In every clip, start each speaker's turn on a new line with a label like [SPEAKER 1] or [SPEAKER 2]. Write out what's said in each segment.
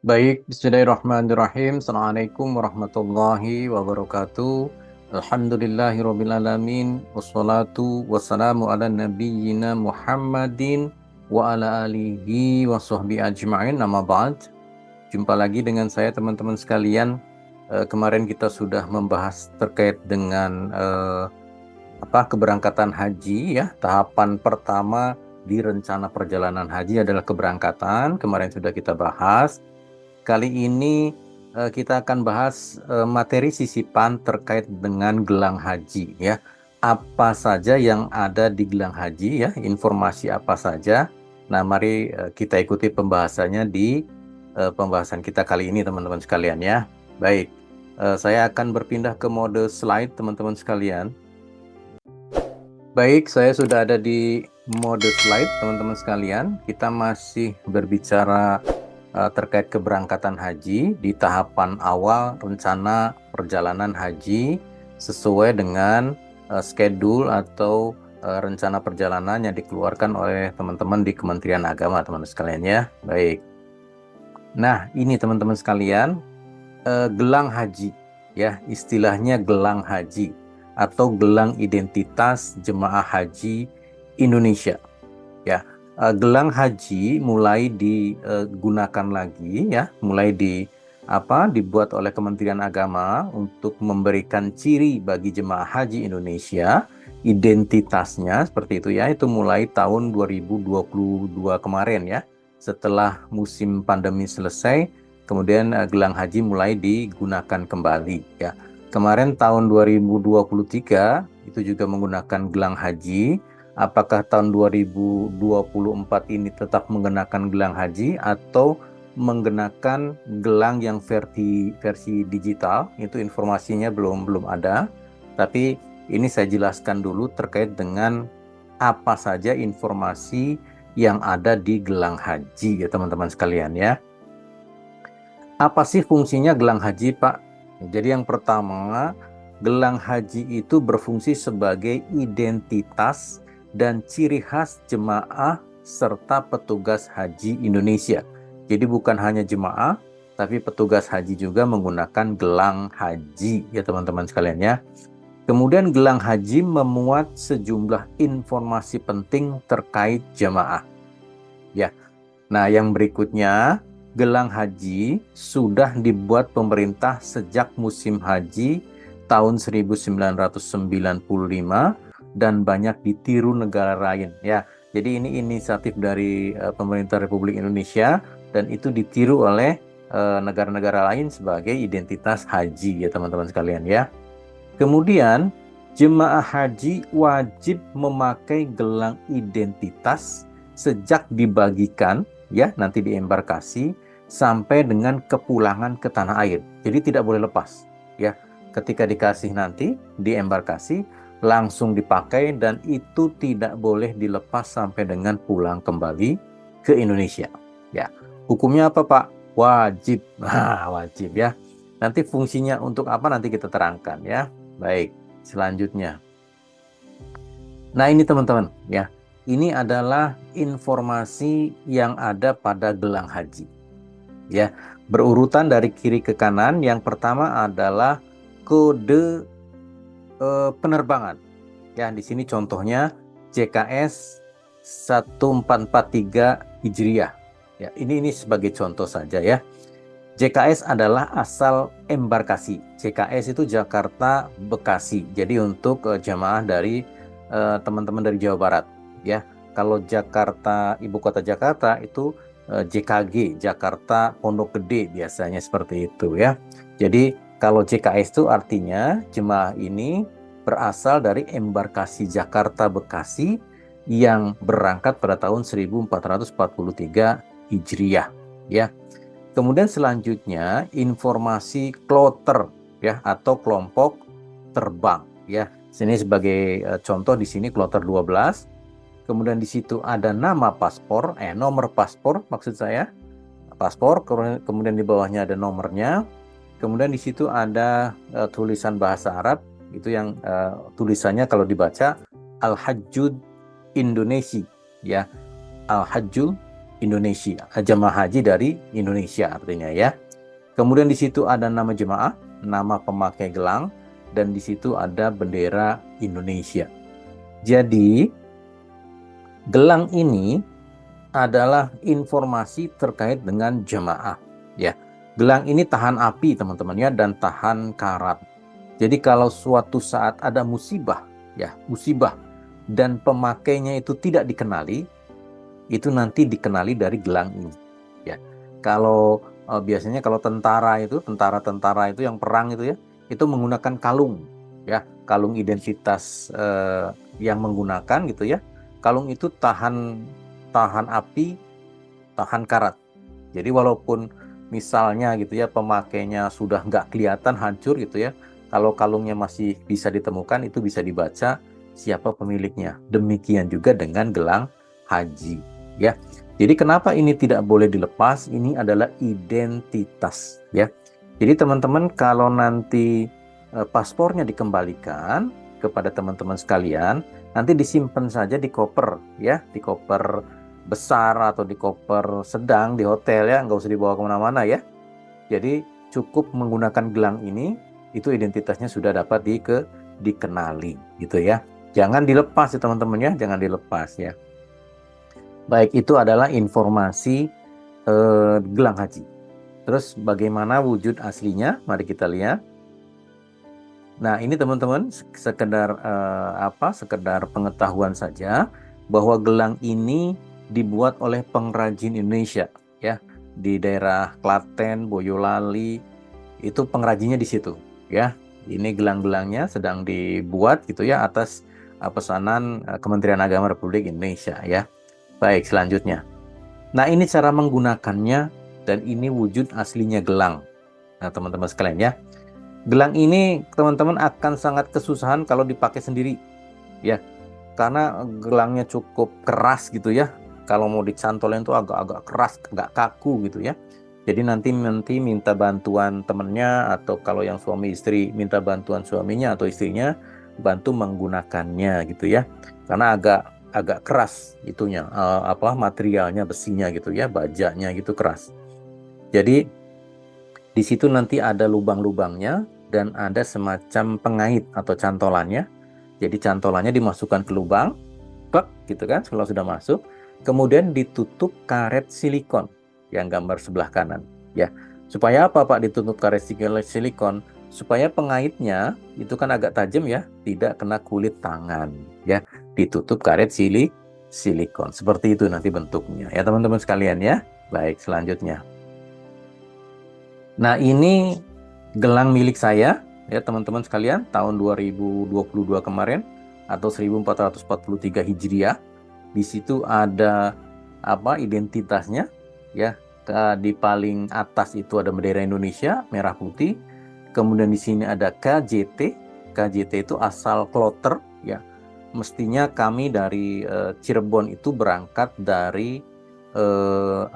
[SPEAKER 1] Baik, bismillahirrahmanirrahim. Assalamualaikum warahmatullahi wabarakatuh. Alhamdulillahirrabbilalamin. Wassalatu wassalamu ala nabiyyina Muhammadin wa ala alihi wa sahbihi ajma'in. Amma ba'd. Jumpa lagi dengan saya teman-teman sekalian. Kemarin kita sudah membahas terkait dengan keberangkatan haji ya. Tahapan pertama di rencana perjalanan haji adalah keberangkatan. Kemarin sudah kita bahas. Kali ini kita akan bahas materi sisipan terkait dengan gelang haji ya. Apa saja yang ada di gelang haji ya, informasi apa saja. Nah, mari kita ikuti pembahasannya di pembahasan kita kali ini teman-teman sekalian ya. Baik, saya akan berpindah ke mode slide teman-teman sekalian. Baik, saya sudah ada di mode slide teman-teman sekalian. Kita masih berbicara terkait keberangkatan haji di tahapan awal rencana perjalanan haji sesuai dengan schedule atau rencana perjalanan yang dikeluarkan oleh teman-teman di Kementerian Agama, teman-teman sekalian ya. Baik. Nah, ini teman-teman sekalian, gelang haji ya, istilahnya gelang haji atau gelang identitas jemaah haji Indonesia ya. Gelang haji mulai digunakan lagi ya, mulai dibuat oleh Kementerian Agama untuk memberikan ciri bagi jemaah haji Indonesia, identitasnya seperti itu ya, itu mulai tahun 2022 kemarin ya. Setelah musim pandemi selesai, kemudian gelang haji mulai digunakan kembali ya. Kemarin tahun 2023 itu juga menggunakan gelang haji. Apakah tahun 2024 ini tetap mengenakan gelang haji atau menggunakan gelang yang versi digital? Itu informasinya belum ada. Tapi ini saya jelaskan dulu terkait dengan apa saja informasi yang ada di gelang haji ya teman-teman sekalian ya. Apa sih fungsinya gelang haji, Pak? Jadi yang pertama, gelang haji itu berfungsi sebagai identitas dan ciri khas jemaah serta petugas haji Indonesia. Jadi bukan hanya jemaah, tapi petugas haji juga menggunakan gelang haji ya teman-teman sekalian ya. Kemudian gelang haji memuat sejumlah informasi penting terkait jemaah. Ya. Nah, yang berikutnya, gelang haji sudah dibuat pemerintah sejak musim haji tahun 1995 dan banyak ditiru negara lain ya. Jadi ini inisiatif dari pemerintah Republik Indonesia dan itu ditiru oleh negara-negara lain sebagai identitas haji ya teman-teman sekalian ya. Kemudian jemaah haji wajib memakai gelang identitas sejak dibagikan ya, nanti di embarkasi sampai dengan kepulangan ke tanah air. Jadi tidak boleh lepas ya. Ketika dikasih nanti di embarkasi langsung dipakai dan itu tidak boleh dilepas sampai dengan pulang kembali ke Indonesia. Ya, hukumnya apa Pak? Wajib. Nah, wajib ya. Nanti fungsinya untuk apa nanti kita terangkan ya. Baik, selanjutnya. Nah ini teman-teman ya. Ini adalah informasi yang ada pada gelang haji. Ya, berurutan dari kiri ke kanan. Yang pertama adalah kode penerbangan. Ya, di sini contohnya JKS 1443 Hijriah. Ya, ini sebagai contoh saja ya. JKS adalah asal embarkasi. JKS itu Jakarta Bekasi. Jadi untuk jamaah dari teman-teman dari Jawa Barat ya. Kalau Jakarta, ibu kota Jakarta itu JKG, Jakarta Pondok Gede biasanya seperti itu ya. Jadi kalau JKS itu artinya jemaah ini berasal dari embarkasi Jakarta Bekasi yang berangkat pada tahun 1443 Hijriah ya. Kemudian selanjutnya informasi kloter ya atau kelompok terbang ya. Sini sebagai contoh di sini kloter 12. Kemudian di situ ada nama paspor, nomor paspor maksud saya. Paspor, kemudian di bawahnya ada nomornya. Kemudian di situ ada tulisan bahasa Arab, itu yang tulisannya kalau dibaca Al-Hajjud Indonesia ya. Al-Hajjul Indonesia, jemaah haji dari Indonesia artinya ya. Kemudian di situ ada nama jemaah, nama pemakai gelang, dan di situ ada bendera Indonesia. Jadi gelang ini adalah informasi terkait dengan jemaah ya. Gelang ini tahan api teman-teman ya, dan tahan karat. Jadi kalau suatu saat ada musibah ya, musibah dan pemakainya itu tidak dikenali, itu nanti dikenali dari gelang ini ya. Kalau biasanya kalau tentara-tentara itu yang perang itu ya, itu menggunakan kalung ya, kalung identitas yang menggunakan gitu ya. Kalung itu tahan api, tahan karat. Jadi walaupun misalnya gitu ya pemakainya sudah nggak kelihatan, hancur gitu ya, kalau kalungnya masih bisa ditemukan, itu bisa dibaca siapa pemiliknya. Demikian juga dengan gelang haji ya. Jadi kenapa ini tidak boleh dilepas? Ini adalah identitas ya. Jadi teman-teman kalau nanti paspornya dikembalikan kepada teman-teman sekalian, nanti disimpan saja di koper ya, di koper besar atau di koper sedang di hotel ya, nggak usah dibawa kemana-mana ya. Jadi cukup menggunakan gelang ini, itu identitasnya sudah dapat dikenali gitu ya. Jangan dilepas ya teman-teman ya, jangan dilepas ya. Baik, itu adalah informasi gelang haji. Terus bagaimana wujud aslinya? Mari kita lihat. Nah, ini teman-teman sekedar sekedar pengetahuan saja bahwa gelang ini dibuat oleh pengrajin Indonesia ya, di daerah Klaten, Boyolali. Itu pengrajinnya di situ ya. Ini gelang-gelangnya sedang dibuat gitu ya atas pesanan Kementerian Agama Republik Indonesia ya. Baik, selanjutnya. Nah, ini cara menggunakannya dan ini wujud aslinya gelang. Nah, teman-teman sekalian ya. Gelang ini teman-teman akan sangat kesusahan kalau dipakai sendiri ya. Karena gelangnya cukup keras gitu ya. Kalau mau dicantolin itu agak-agak keras, nggak kaku gitu ya. Jadi nanti minta bantuan temennya, atau kalau yang suami istri minta bantuan suaminya atau istrinya bantu menggunakannya gitu ya. Karena agak keras itunya, materialnya, besinya gitu ya, bajanya gitu keras. Jadi di situ nanti ada lubang-lubangnya dan ada semacam pengait atau cantolannya. Jadi cantolannya dimasukkan ke lubang, klek gitu kan, kalau sudah masuk, kemudian ditutup karet silikon yang gambar sebelah kanan ya. Supaya apa Pak ditutup karet silikon? Supaya pengaitnya itu kan agak tajam ya, tidak kena kulit tangan ya. Ditutup karet silikon. Seperti itu nanti bentuknya ya teman-teman sekalian ya. Baik, selanjutnya. Nah, ini gelang milik saya ya teman-teman sekalian, tahun 2022 kemarin atau 1443 Hijriah. Di situ ada identitasnya ya. Di paling atas itu ada bendera Indonesia merah putih. Kemudian di sini ada KJT. KJT itu asal kloter ya. Mestinya kami dari Cirebon itu berangkat dari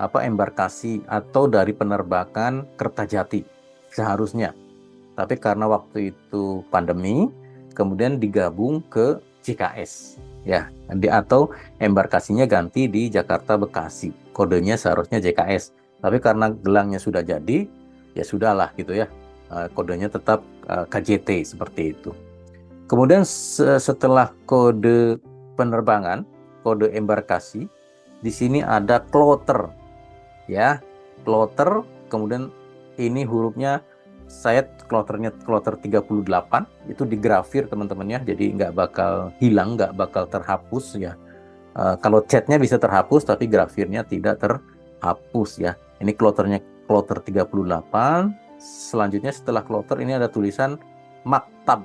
[SPEAKER 1] embarkasi atau dari penerbangan Kertajati seharusnya. Tapi karena waktu itu pandemi, kemudian digabung ke JKS ya, atau embarkasinya ganti di Jakarta Bekasi. Kodenya seharusnya JKS. Tapi karena gelangnya sudah jadi, ya sudahlah gitu ya. Kodenya tetap KJT seperti itu. Kemudian setelah kode penerbangan, kode embarkasi, di sini ada kloter ya, kloter. Kemudian ini hurufnya, saya kloternya kloter 38, itu digrafir teman-teman ya, jadi nggak bakal hilang, nggak bakal terhapus ya. Kalau chatnya bisa terhapus tapi grafirnya tidak terhapus ya. Ini kloternya kloter 38. Selanjutnya setelah kloter ini ada tulisan maktab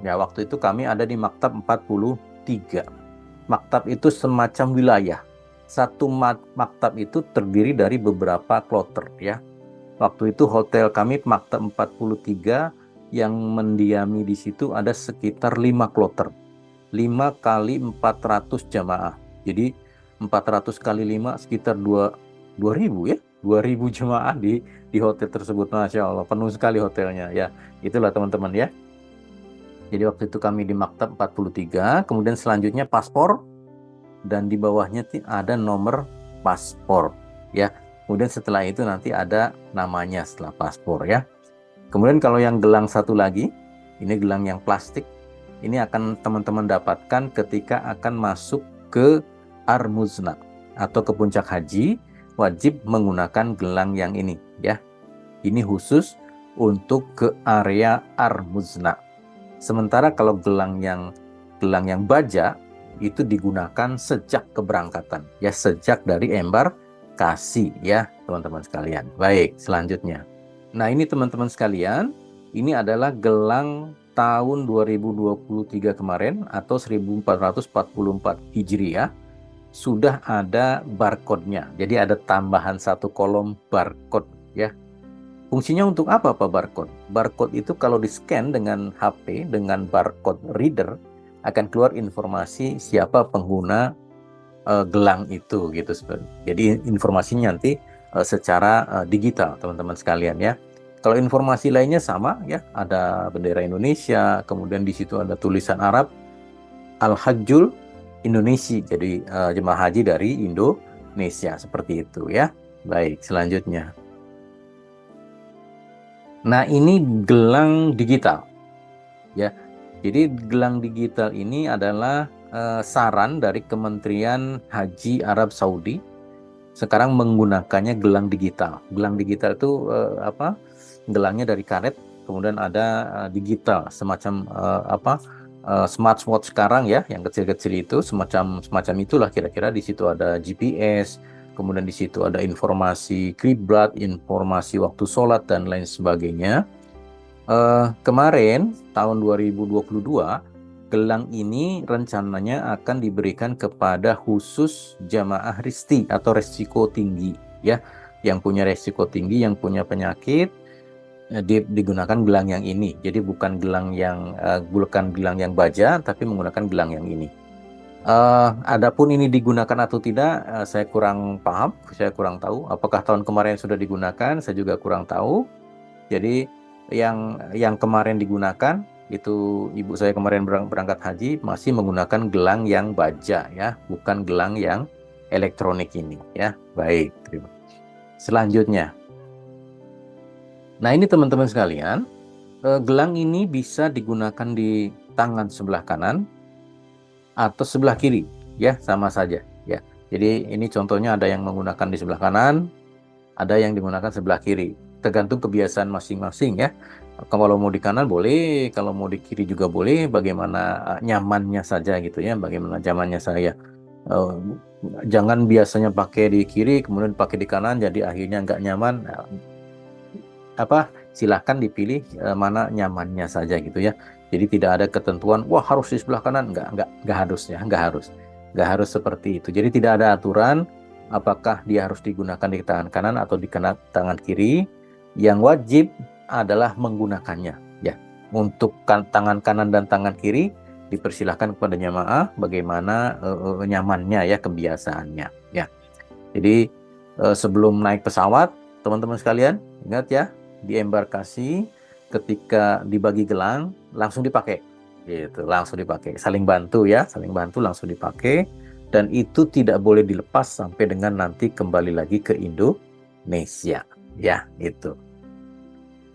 [SPEAKER 1] ya. Waktu itu kami ada di maktab 43. Maktab itu semacam wilayah. Satu maktab itu terdiri dari beberapa kloter ya. Waktu itu hotel kami maktab 43 yang mendiami di situ ada sekitar 5 kloter. 5 kali 400 jamaah. Jadi 400 kali 5 sekitar 2000 ya. 2000 jemaah di hotel tersebut. Masya Allah, penuh sekali hotelnya ya. Itulah teman-teman ya. Jadi waktu itu kami di maktab 43. Kemudian selanjutnya paspor, dan di bawahnya ada nomor paspor ya. Kemudian setelah itu nanti ada namanya setelah paspor ya. Kemudian kalau yang gelang satu lagi, ini gelang yang plastik, ini akan teman-teman dapatkan ketika akan masuk ke Ar-Muzna atau ke puncak haji, wajib menggunakan gelang yang ini ya. Ini khusus untuk ke area Ar-Muzna. Sementara kalau gelang yang baja itu digunakan sejak keberangkatan ya, sejak dari embarkasi ya teman-teman sekalian. Baik, selanjutnya. Nah, ini teman-teman sekalian, ini adalah gelang tahun 2023 kemarin atau 1444 Hijriah. Sudah ada barcode-nya. Jadi ada tambahan satu kolom barcode ya. Fungsinya untuk apa Pak barcode? Barcode itu kalau di-scan dengan HP, dengan barcode reader, akan keluar informasi siapa pengguna gelang itu gitu. Jadi informasinya nanti secara digital teman-teman sekalian ya. Kalau informasi lainnya sama ya, ada bendera Indonesia, kemudian di situ ada tulisan Arab Al-Hajjul Indonesia. Jadi jemaah haji dari Indonesia seperti itu ya. Baik, selanjutnya. Nah, ini gelang digital ya. Jadi gelang digital ini adalah saran dari Kementerian Haji Arab Saudi sekarang menggunakannya gelang digital. Gelang digital itu gelangnya dari karet, kemudian ada digital semacam smartwatch sekarang ya, yang kecil-kecil itu semacam itulah kira-kira. Di situ ada GPS, kemudian di situ ada informasi kiblat, informasi waktu sholat dan lain sebagainya. Kemarin tahun 2022 gelang ini rencananya akan diberikan kepada khusus jamaah risti atau resiko tinggi ya, yang punya resiko tinggi, yang punya penyakit, digunakan gelang yang ini. Jadi bukan gelang yang baja, tapi menggunakan gelang yang ini. Adapun ini digunakan atau tidak, saya kurang paham, saya kurang tahu. Apakah tahun kemarin sudah digunakan? Saya juga kurang tahu. Jadi yang kemarin digunakan itu, ibu saya kemarin berangkat haji masih menggunakan gelang yang baja ya, bukan gelang yang elektronik ini ya. Baik, terima. Selanjutnya. Nah, ini teman-teman sekalian, gelang ini bisa digunakan di tangan sebelah kanan atau sebelah kiri ya, sama saja ya. Jadi ini contohnya ada yang menggunakan di sebelah kanan, ada yang digunakan sebelah kiri. Tergantung kebiasaan masing-masing ya. Kalau mau di kanan boleh, kalau mau di kiri juga boleh, bagaimana nyamannya saja gitu ya, bagaimana zamannya saya. Jangan biasanya pakai di kiri, kemudian pakai di kanan, jadi akhirnya nggak nyaman. Silahkan dipilih mana nyamannya saja gitu ya. Jadi tidak ada ketentuan, wah harus di sebelah kanan, nggak harus ya, nggak harus seperti itu. Jadi tidak ada aturan apakah dia harus digunakan di tangan kanan atau di tangan kiri. Yang wajib adalah menggunakannya ya. Untuk tangan kanan dan tangan kiri dipersilahkan kepada jamaah bagaimana nyamannya ya, kebiasaannya ya. Jadi sebelum naik pesawat teman-teman sekalian ingat ya, di embarkasi ketika dibagi gelang langsung dipakai gitu, langsung dipakai, saling bantu langsung dipakai, dan itu tidak boleh dilepas sampai dengan nanti kembali lagi ke Indonesia ya. Itu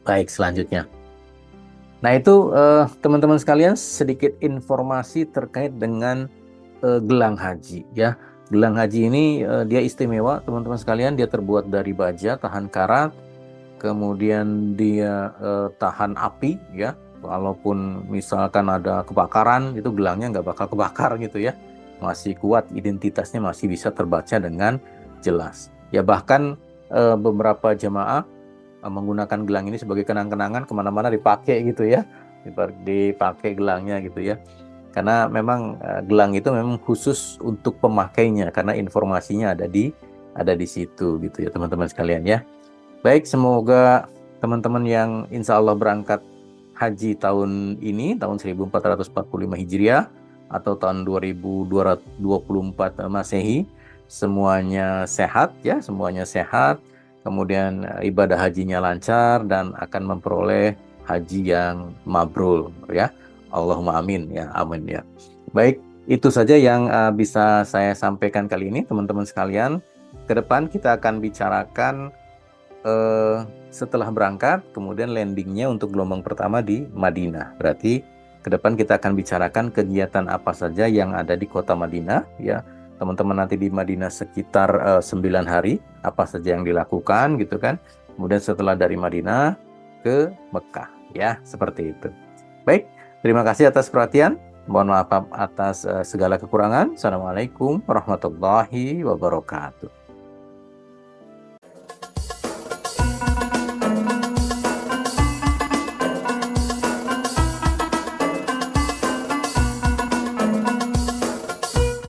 [SPEAKER 1] baik, selanjutnya. Nah, itu teman-teman sekalian sedikit informasi terkait dengan gelang haji ya. Gelang haji ini dia istimewa teman-teman sekalian, dia terbuat dari baja tahan karat, kemudian dia tahan api ya. Walaupun misalkan ada kebakaran, itu gelangnya nggak bakal kebakar gitu ya, masih kuat, identitasnya masih bisa terbaca dengan jelas ya. Bahkan beberapa jemaah menggunakan gelang ini sebagai kenang-kenangan, kemana-mana dipakai gitu ya, dipakai gelangnya gitu ya, karena memang gelang itu memang khusus untuk pemakainya, karena informasinya ada di situ gitu ya teman-teman sekalian ya. Baik, semoga teman-teman yang insya Allah berangkat haji tahun ini, tahun 1445 Hijriah atau tahun 2224 Masehi, semuanya sehat ya, semuanya sehat, kemudian ibadah hajinya lancar dan akan memperoleh haji yang mabrur ya. Allahumma amin ya, amin ya. Baik, itu saja yang bisa saya sampaikan kali ini teman-teman sekalian. ke depan kita akan bicarakan setelah berangkat, kemudian landingnya untuk gelombang pertama di Madinah. Berarti ke depan kita akan bicarakan kegiatan apa saja yang ada di kota Madinah, ya. Teman-teman nanti di Madinah sekitar 9 hari, apa saja yang dilakukan gitu kan. Kemudian setelah dari Madinah ke Mekah, ya, seperti itu. Baik, terima kasih atas perhatian. Mohon maaf atas segala kekurangan. Assalamualaikum warahmatullahi wabarakatuh.